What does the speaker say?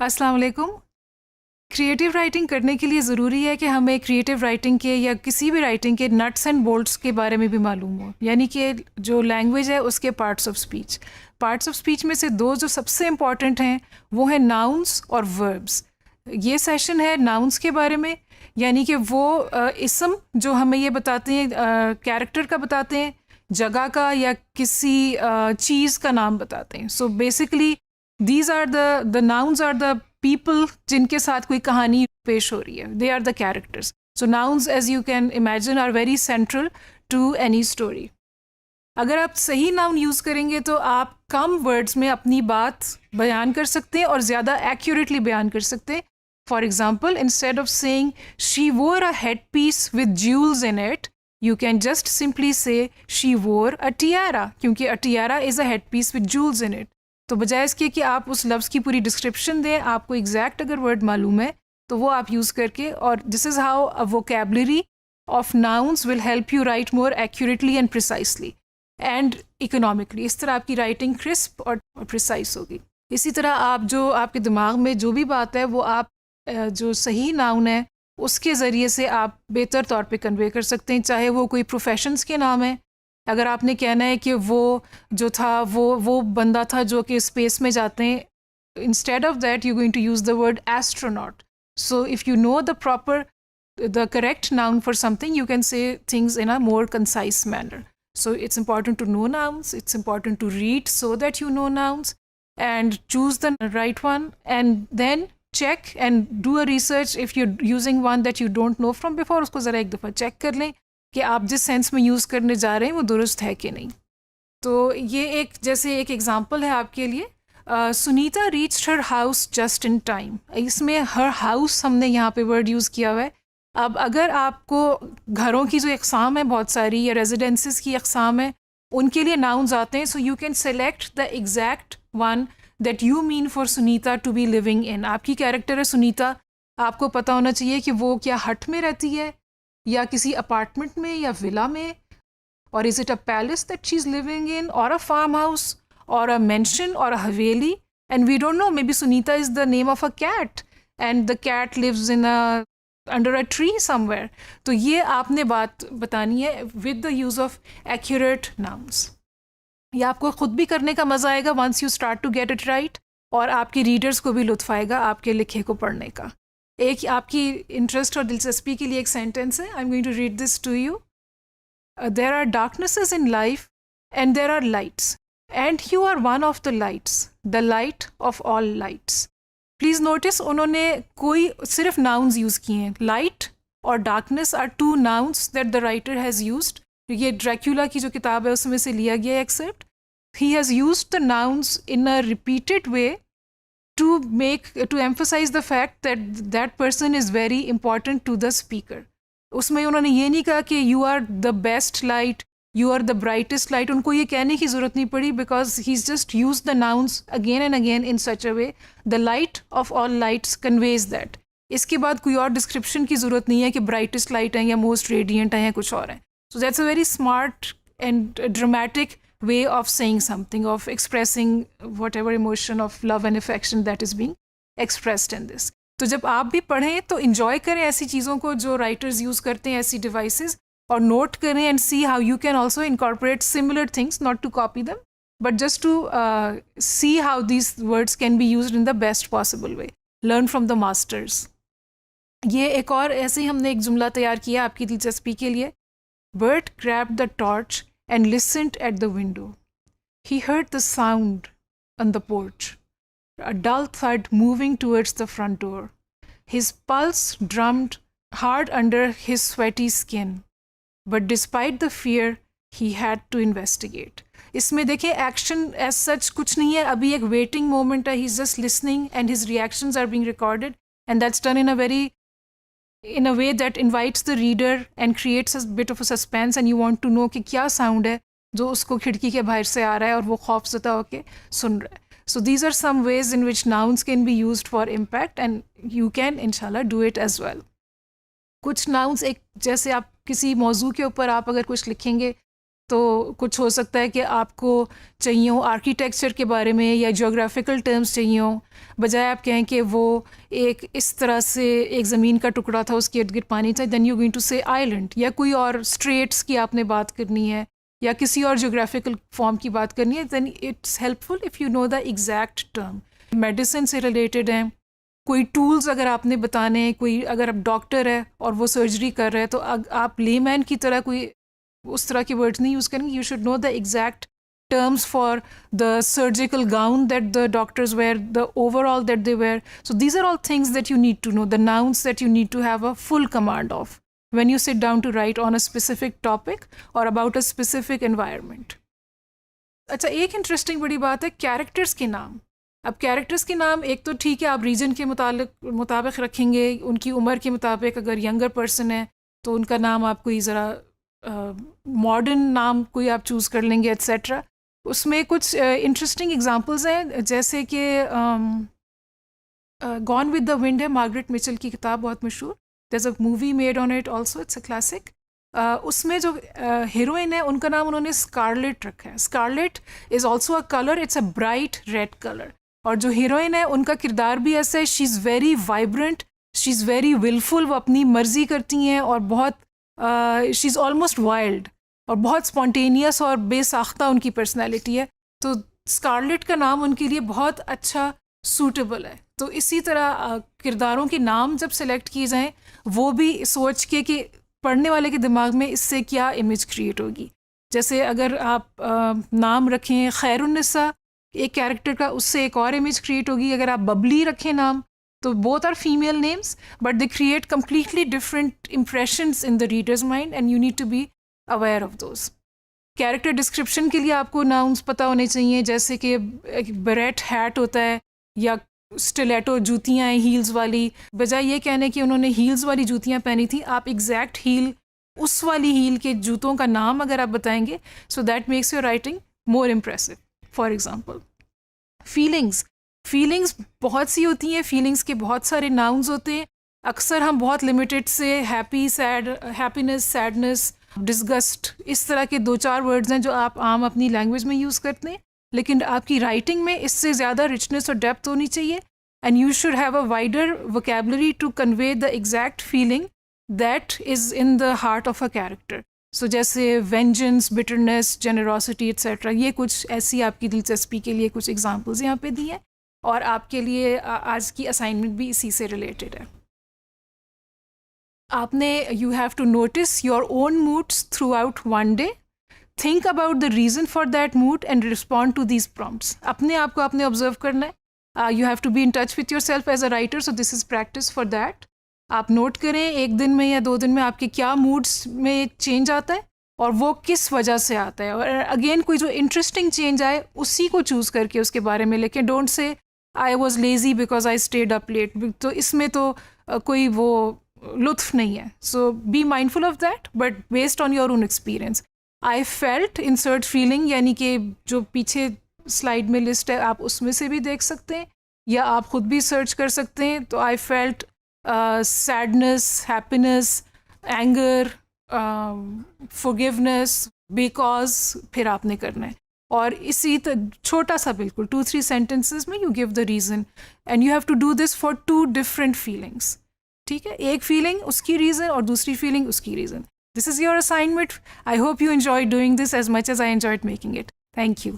अस्सलाम वालेकुम। Creative writing करने के लिए ज़रूरी है कि हमें क्रिएटिव राइटिंग के या किसी भी राइटिंग के नट्स एंड बोल्ट्स के बारे में भी मालूम हो, यानी कि जो लैंग्वेज है उसके पार्ट्स ऑफ स्पीच में से दो जो सबसे इम्पॉर्टेंट हैं वो है नाउन्स और वर्ब्स। ये सेशन है नाउन्स के बारे में, यानी कि वो इसम जो हमें ये बताते हैं, कैरेक्टर का बताते हैं, जगह का या किसी चीज़ का नाम बताते हैं। So basically these are the nouns are the people जिनके साथ कोई कहानी पेश हो रही है, they are the characters. So nouns as you can imagine are very central to any story. अगर आप सही नाउन यूज़ करेंगे तो आप कम वर्ड्स में अपनी बात बयान कर सकते हैं और ज़्यादा एक्यूरेटली बयान कर सकते हैं। For example, instead of saying she wore a head piece with jewels in it, you can just simply say she wore a tiara, क्योंकि a tiara is a head piece with jewels in it. तो बजाय इसके कि आप उस लफ्ज़ की पूरी डिस्क्रिप्शन दें, आपको एग्जैक्ट अगर वर्ड मालूम है तो वो आप यूज़ करके, और this is how a vocabulary of nouns will help you right more accurately and precisely and economically. इस तरह आपकी राइटिंग क्रिस्प और प्रिसाइस होगी। इसी तरह आप जो आपके दिमाग में जो भी बात है वो आप जो सही नाउन है उसके ज़रिए से आप बेहतर तौर पे कन्वे कर सकते हैं, चाहे वो कोई प्रोफेशंस के नाम है। अगर आपने कहना है कि वो जो था वो बंदा था जो कि स्पेस में जाते हैं, instead of that you going to use the word astronaut. So if you know the correct noun for something, you can say things in a more concise manner. So it's important to know nouns, it's important to read so that you know nouns and choose the right one, and then check and do a research. If you're using one that you don't know from before, उसको ज़रा एक दफ़ा check कर लें कि आप जिस sense में यूज़ करने जा रहे हैं वो दुरुस्त है कि नहीं। तो ये एक एग्जांपल है आपके लिए। Sunita reached her house just in time. इसमें हर हाउस हमने यहाँ पे वर्ड यूज़ किया हुआ है। अब अगर आपको घरों की जो अक़साम है बहुत सारी, या रेजिडेंसेस की अक़साम है, उनके लिए नाउन्स आते हैं, so you can select the exact one that you mean for Sunita to be living in. आपकी कैरेक्टर है सुनीता, आपको पता होना चाहिए कि वो क्या हट में रहती है या किसी अपार्टमेंट में या विला में, और is it a palace that she is living in, और अ फार्म हाउस, और अ मेंशन, और a haveli, and we don't know, maybe Sunita is the name of a cat and the cat lives in a under a tree somewhere. तो ये आपने बात बतानी है with the use of accurate nouns. ये आपको ख़ुद भी करने का मज़ा आएगा once you start to get it right, और आपके रीडर्स को भी लुत्फ़ आएगा आपके लिखे को पढ़ने का। एक आपकी इंटरेस्ट और दिलचस्पी के लिए एक सेंटेंस है, I am going to read this to you. There are darknesses in life and there are lights, and you are one of the lights, the light of all lights. Please notice उन्होंने कोई सिर्फ nouns use किए हैं। Light और darkness are two nouns that the writer has used. ये Dracula की जो किताब है उसमें से लिया गया except. He has used the nouns in a repeated way to emphasize the fact that that person is very important to the speaker. उसमें उन्होंने ये नहीं कहा कि you are the best light, you are the brightest light. उनको ये कहने की ज़रूरत नहीं पड़ी, because he's just used the nouns again and again in such a way. The light of all lights conveys that. इसके बाद कोई और डिस्क्रिप्शन की ज़रूरत नहीं है कि brightest light है या most radiant है या कुछ और है. So that's a very smart and dramatic way of saying something, of expressing whatever emotion of love and affection that is being expressed in this. तो जब आप भी पढ़ें तो enjoy करें ऐसी चीज़ों को जो writers use करते हैं, ऐसी devices, और note करें and see how you can also incorporate similar things, not to copy them, but just to see how these words can be used in the best possible way. Learn from the masters. ये एक और ऐसे ही हमने एक जुमला तैयार किया आपकी दिलचस्पी के लिए। Bert grabbed the torch and listened at the window. He heard the sound on the porch, a dull thud moving towards the front door. His pulse drummed hard under his sweaty skin, but despite the fear, he had to investigate. इसमें देखें action as such कुछ नहीं है, अभी एक waiting moment है, he is just listening and his reactions are being recorded, and that's done in a way that invites the reader and creates a bit of a suspense, and you want to know कि क्या sound है जो उसको खिड़की के बाहर से आ रहा है और वो खौफज़दा होके सुन रहा है. So these are some ways in which nouns can be used for impact, and you can inshallah do it as well. कुछ nouns एक जैसे आप किसी मौजू के ऊपर आप अगर कुछ लिखेंगे तो कुछ हो सकता है कि आपको चाहिए हो आर्किटेक्चर के बारे में या ज्योग्राफिकल टर्म्स चाहिए हो, बजाय आप कहें कि वो एक इस तरह से एक ज़मीन का टुकड़ा था, उसके इर्द गिर्द पानी था, देन यू गोइंग टू से आइलैंड, या कोई और स्ट्रेट्स की आपने बात करनी है या किसी और ज्योग्राफिकल फॉर्म की बात करनी है, then it's helpful if you know the exact term. Medicine से रिलेटेड हैं, कोई टूल्स अगर आपने बताने हैं, कोई अगर आप डॉक्टर है और वो सर्जरी कर रहे हैं तो आप लेमैन की तरह कोई उस तरह के वर्ड्स नहीं यूज़ करेंगे। You should know the exact terms for the surgical gown that the doctors wear, the overall that they wear. So these are all things that you need to know, the nouns that you need to have a full command of when you sit down to write on a specific topic or about a specific environment. अच्छा, एक interesting बड़ी बात है characters के नाम। अब characters के नाम एक तो ठीक है, आप रीजन के मुताबिक रखेंगे, उनकी उम्र के मुताबिक, अगर यंगर पर्सन है तो उनका नाम आप कोई ज़रा मॉडर्न नाम कोई आप चूज़ कर लेंगे एट्सेट्रा। उसमें कुछ इंटरेस्टिंग एग्जांपल्स हैं, जैसे कि गॉन विद द विंड है, मार्गरेट मिचेल की किताब, बहुत मशहूर, there is a movie made on it also, it's a classic. उसमें जो हीरोइन है उनका नाम उन्होंने स्कारलेट रखा है। Scarlett is also a colour, it's a bright red colour. और जो हीरोइन है उनका किरदार भी ऐसा है, she is very vibrant, she is very wilful, वो अपनी मर्जी करती हैं और बहुत शी इज़ ऑलमोस्ट वाइल्ड और बहुत स्पॉन्टेनियस और बेसाख्ता उनकी पर्सनैलिटी है। तो स्कारलेट का नाम उनके लिए बहुत अच्छा सूटेबल है। तो इसी तरह किरदारों के नाम जब सेलेक्ट किए जाएँ, वो भी सोच के कि पढ़ने वाले के दिमाग में इससे क्या इमेज क्रिएट होगी। जैसे अगर आप नाम रखें खैरुन्निसा एक कैरेक्टर का, उससे एक और इमेज क्रिएट होगी। अगर आप बबली रखें नाम, तो both are female names but they create completely different impressions in the readers mind and you need to be aware of those. Character description के लिए आपको नाउन्स पता होने चाहिए, जैसे कि बरेट हैट होता है या स्टिलेटो जूतियाँ हैं हील्स वाली, बजाय ये कहने कि उन्होंने हील्स वाली जूतियाँ पहनी थी, आप एग्जैक्ट हील, उस वाली हील के जूतों का नाम अगर आप बताएंगे, so that makes your writing more impressive. For example feelings बहुत सी होती हैं, फीलिंग्स के बहुत सारे नाउन्स होते हैं। अक्सर हम बहुत लिमिटेड से happy, sad, happiness, sadness, disgust, इस तरह के 2-4 वर्ड्स हैं जो आप आम अपनी लैंग्वेज में यूज़ करते हैं, लेकिन आपकी राइटिंग में इससे ज़्यादा रिचनेस और डेप्थ होनी चाहिए and you should have a wider vocabulary to convey the exact feeling that is in the heart of a character. So जैसे वेंजेंस, बिटरनेस, जेनरोसिटी एट्सेट्रा, ये कुछ ऐसी आपकी दिलचस्पी के लिए कुछ एग्जांपल्स यहाँ पे दी हैं और आपके लिए आज की असाइनमेंट भी इसी से रिलेटेड है। आपने you have to notice your own moods throughout one day, think about the reason for that mood and respond to these prompts. अपने आप को आपने ऑब्जर्व करना है। You have to be in touch with yourself as a writer, so this is practice for that. आप note करें एक दिन में या 2 दिन में आपके क्या मूड्स में चेंज आता है और वो किस वजह से आता है। और अगेन कोई जो इंटरेस्टिंग चेंज आए उसी को चूज़ करके उसके बारे में लिखें। Don't say I was lazy because I stayed up late, तो इसमें तो कोई वो लुत्फ नहीं है। So be mindful of that but based on your own experience. I felt, insert feeling, यानी कि जो पीछे स्लाइड में लिस्ट है आप उसमें से भी देख सकते हैं या आप खुद भी सर्च कर सकते हैं। तो I felt sadness, happiness, anger, forgiveness, because, फिर आपने करना है। और इसी छोटा सा बिल्कुल 2-3 सेंटेंसेस में you give the reason and you have to do this for 2 different feelings. ठीक है, एक फीलिंग उसकी रीज़न और दूसरी फीलिंग उसकी reason. This is your assignment. I hope you enjoyed doing this as much as I enjoyed making it. Thank you.